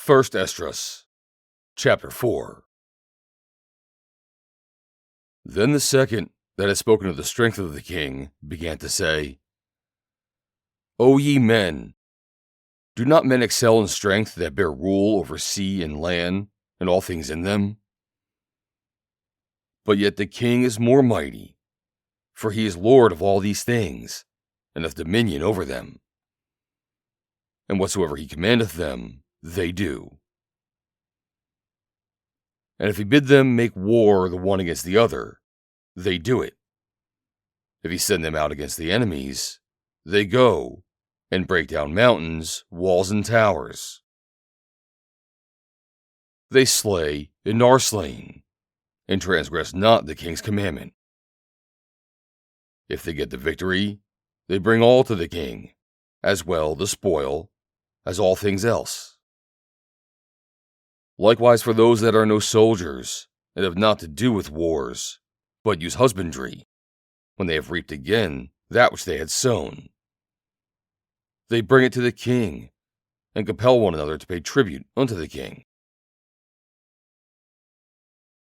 1 Esdras, chapter 4. Then the second that had spoken of the strength of the king began to say, O ye men, do not men excel in strength that bear rule over sea and land, and all things in them? But yet the king is more mighty, for he is Lord of all these things, and hath dominion over them. And whatsoever he commandeth them, they do. And if he bid them make war the one against the other, they do it. If he send them out against the enemies, they go and break down mountains, walls, and towers. They slay and are slain, and transgress not the king's commandment. If they get the victory, they bring all to the king, as well the spoil as all things else. Likewise for those that are no soldiers, and have not to do with wars, but use husbandry, when they have reaped again that which they had sown. They bring it to the king, and compel one another to pay tribute unto the king.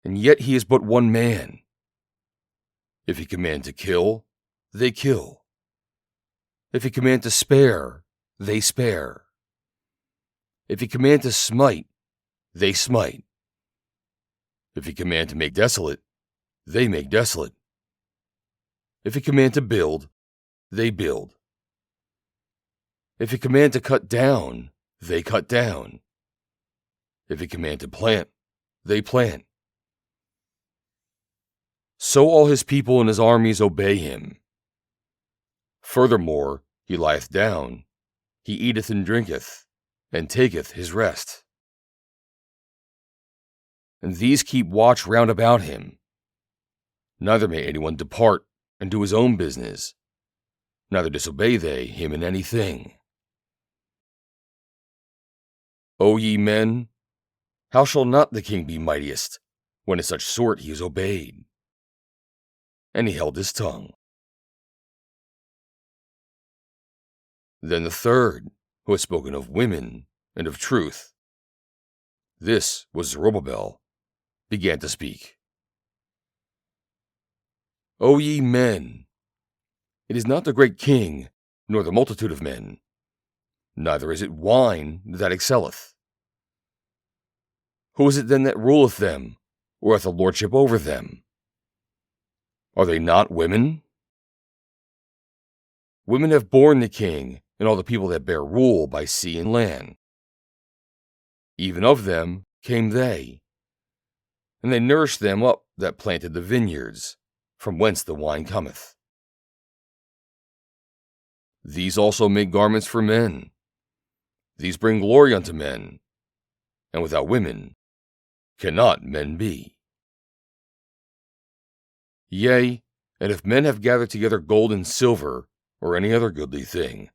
And yet he is but one man. If he command to kill, they kill. If he command to spare, they spare. If he command to smite, they smite. If he command to make desolate, they make desolate. If he command to build, they build. If he command to cut down, they cut down. If he command to plant, they plant. So all his people and his armies obey him. Furthermore, he lieth down, he eateth and drinketh, and taketh his rest. And these keep watch round about him. Neither may anyone depart and do his own business, neither disobey they him in anything. O ye men, how shall not the king be mightiest, when in such sort he is obeyed? And he held his tongue. Then the third, who had spoken of women and of truth, this was Zerubbabel, began to speak. O ye men, it is not the great king, nor the multitude of men, neither is it wine that excelleth. Who is it then that ruleth them, or hath a lordship over them? Are they not women? Women have borne the king, and all the people that bear rule by sea and land. Even of them came they, and they nourished them up that planted the vineyards, from whence the wine cometh. These also make garments for men. These bring glory unto men, and without women cannot men be. Yea, and if men have gathered together gold and silver, or any other goodly thing,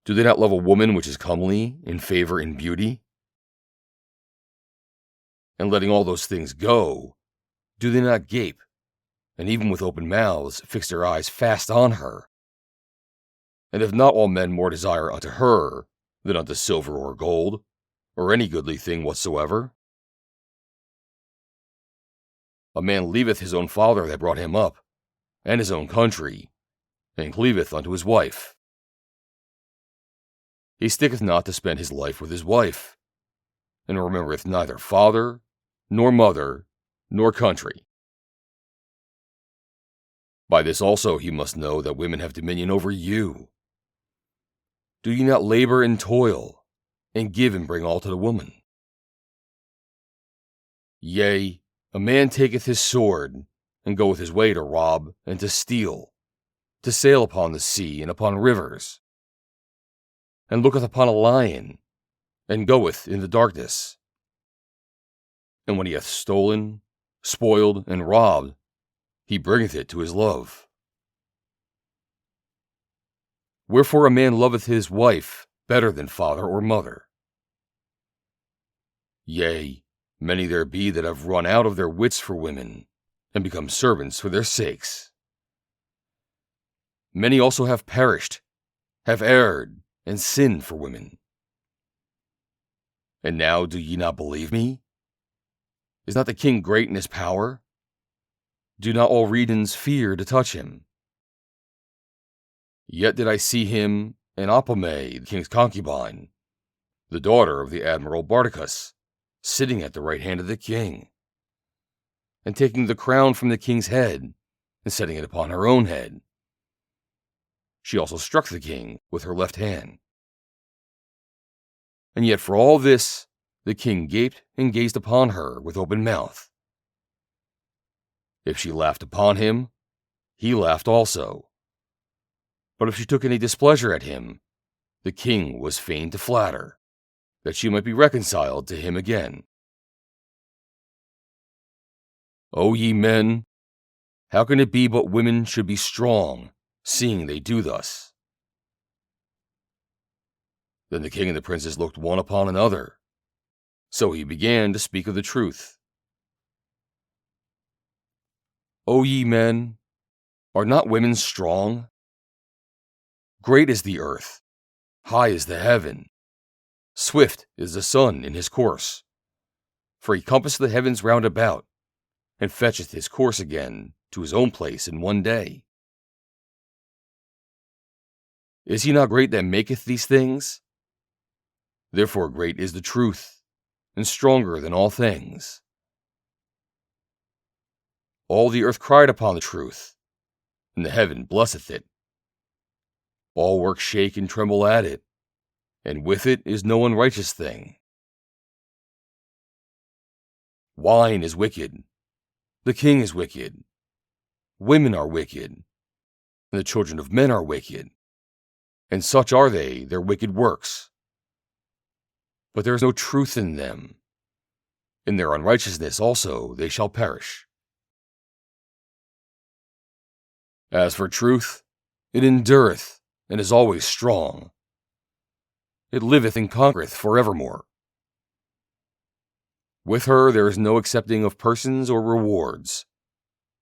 do they not love a woman which is comely, in favor, in beauty? And letting all those things go, do they not gape, and even with open mouths fix their eyes fast on her? And have not all men more desire unto her than unto silver or gold, or any goodly thing whatsoever? A man leaveth his own father that brought him up, and his own country, and cleaveth unto his wife. He sticketh not to spend his life with his wife, and remembereth neither father, nor mother, nor country. By this also he must know that women have dominion over you. Do ye not labor and toil, and give and bring all to the woman? Yea, a man taketh his sword, and goeth his way to rob and to steal, to sail upon the sea and upon rivers, and looketh upon a lion, and goeth in the darkness. And when he hath stolen, spoiled, and robbed, he bringeth it to his love. Wherefore a man loveth his wife better than father or mother. Yea, many there be that have run out of their wits for women, and become servants for their sakes. Many also have perished, have erred, and sinned for women. And now do ye not believe me? Is not the king great in his power? Do not all regions fear to touch him? Yet did I see him and Apome, the king's concubine, the daughter of the admiral Bardicus, sitting at the right hand of the king, and taking the crown from the king's head and setting it upon her own head. She also struck the king with her left hand. And yet for all this, the king gaped and gazed upon her with open mouth. If she laughed upon him, he laughed also. But if she took any displeasure at him, the king was fain to flatter, that she might be reconciled to him again. O ye men, how can it be but women should be strong, seeing they do thus? Then the king and the princes looked one upon another. So he began to speak of the truth. O ye men, are not women strong? Great is the earth, high is the heaven, swift is the sun in his course. For he compasseth the heavens round about, and fetcheth his course again to his own place in one day. Is he not great that maketh these things? Therefore great is the truth, and stronger than all things. All the earth cried upon the truth, and the heaven blesseth it. All works shake and tremble at it, and with it is no unrighteous thing. Wine is wicked, the king is wicked, women are wicked, and the children of men are wicked, and such are they, their wicked works. But there is no truth in them. In their unrighteousness also they shall perish. As for truth, it endureth, and is always strong. It liveth and conquereth forevermore. With her there is no accepting of persons or rewards,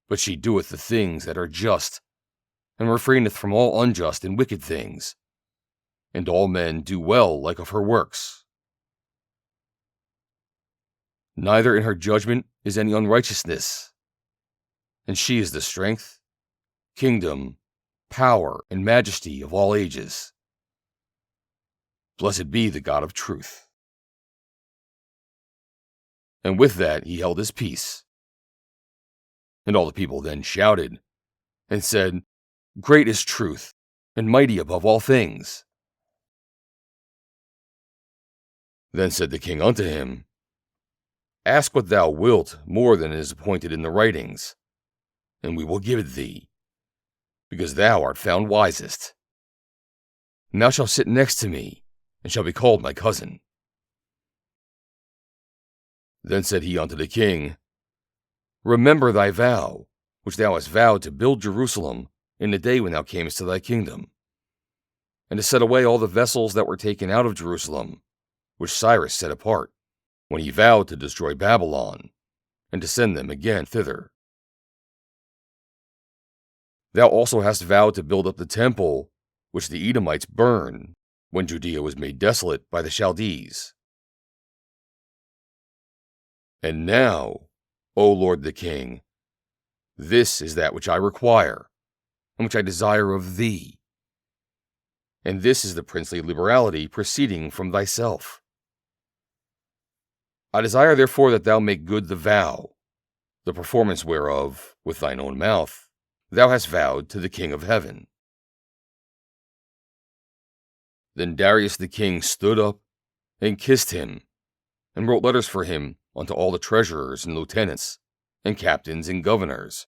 but she doeth the things that are just, and refraineth from all unjust and wicked things, and all men do well like of her works. Neither in her judgment is any unrighteousness, and she is the strength, kingdom, power, and majesty of all ages. Blessed be the God of truth. And with that he held his peace. And all the people then shouted, and said, Great is truth, and mighty above all things. Then said the king unto him, Ask what thou wilt more than is appointed in the writings, and we will give it thee, because thou art found wisest. And thou shalt sit next to me, and shalt be called my cousin. Then said he unto the king, Remember thy vow, which thou hast vowed to build Jerusalem in the day when thou camest to thy kingdom, and to set away all the vessels that were taken out of Jerusalem, which Cyrus set apart, when he vowed to destroy Babylon, and to send them again thither. Thou also hast vowed to build up the temple, which the Edomites burned, when Judea was made desolate by the Chaldees. And now, O Lord the King, this is that which I require, and which I desire of thee. And this is the princely liberality proceeding from thyself. I desire therefore that thou make good the vow, the performance whereof, with thine own mouth, thou hast vowed to the King of heaven. Then Darius the king stood up, and kissed him, and wrote letters for him unto all the treasurers and lieutenants, and captains and governors,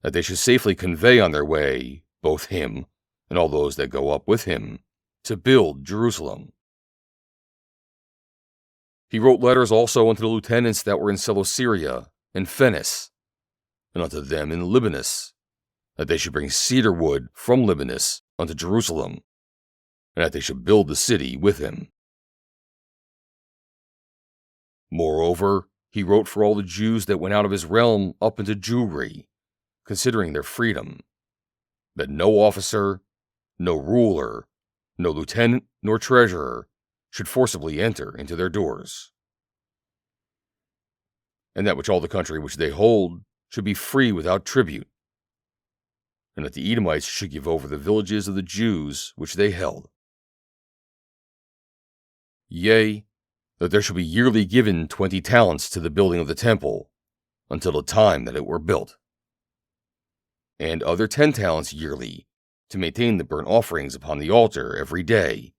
that they should safely convey on their way both him and all those that go up with him, to build Jerusalem. He wrote letters also unto the lieutenants that were in Celesyria and Phenis, and unto them in Libanus, that they should bring cedar wood from Libanus unto Jerusalem, and that they should build the city with him. Moreover, he wrote for all the Jews that went out of his realm up into Jewry, considering their freedom, that no officer, no ruler, no lieutenant, nor treasurer should forcibly enter into their doors, and that which all the country which they hold should be free without tribute, and that the Edomites should give over the villages of the Jews which they held. Yea, that there should be yearly given 20 talents to the building of the temple, until the time that it were built, and other 10 talents yearly to maintain the burnt offerings upon the altar every day,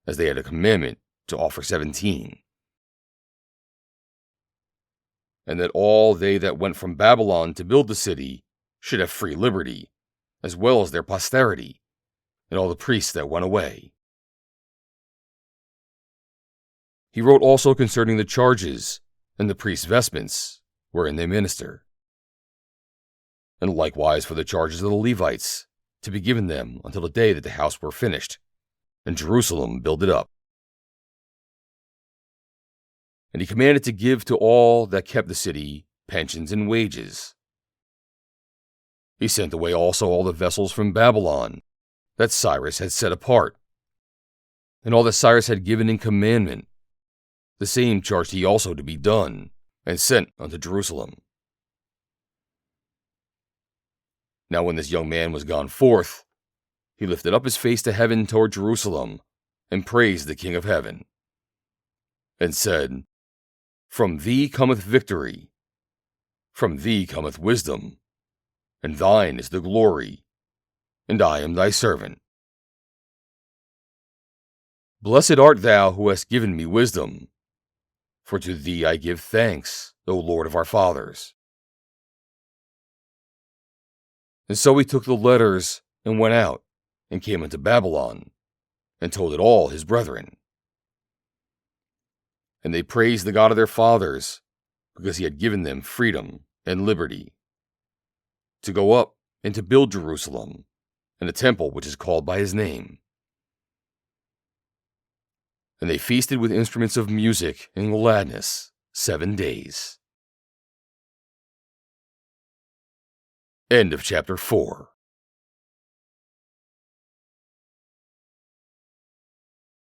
as they had a commandment to offer 17. And that all they that went from Babylon to build the city should have free liberty, as well as their posterity, and all the priests that went away. He wrote also concerning the charges and the priests' vestments, wherein they minister, and likewise for the charges of the Levites, to be given them until the day that the house were finished, and Jerusalem builded up. And he commanded to give to all that kept the city pensions and wages. He sent away also all the vessels from Babylon that Cyrus had set apart, and all that Cyrus had given in commandment. The same charged he also to be done, and sent unto Jerusalem. Now when this young man was gone forth, he lifted up his face to heaven toward Jerusalem, and praised the King of heaven, and said, From thee cometh victory, from thee cometh wisdom, and thine is the glory, and I am thy servant. Blessed art thou who hast given me wisdom, for to thee I give thanks, O Lord of our fathers. And so he took the letters and went out, and came into Babylon, and told it all his brethren. And they praised the God of their fathers, because he had given them freedom and liberty, to go up and to build Jerusalem, and the temple which is called by his name. And they feasted with instruments of music and gladness 7 days. End of chapter 4.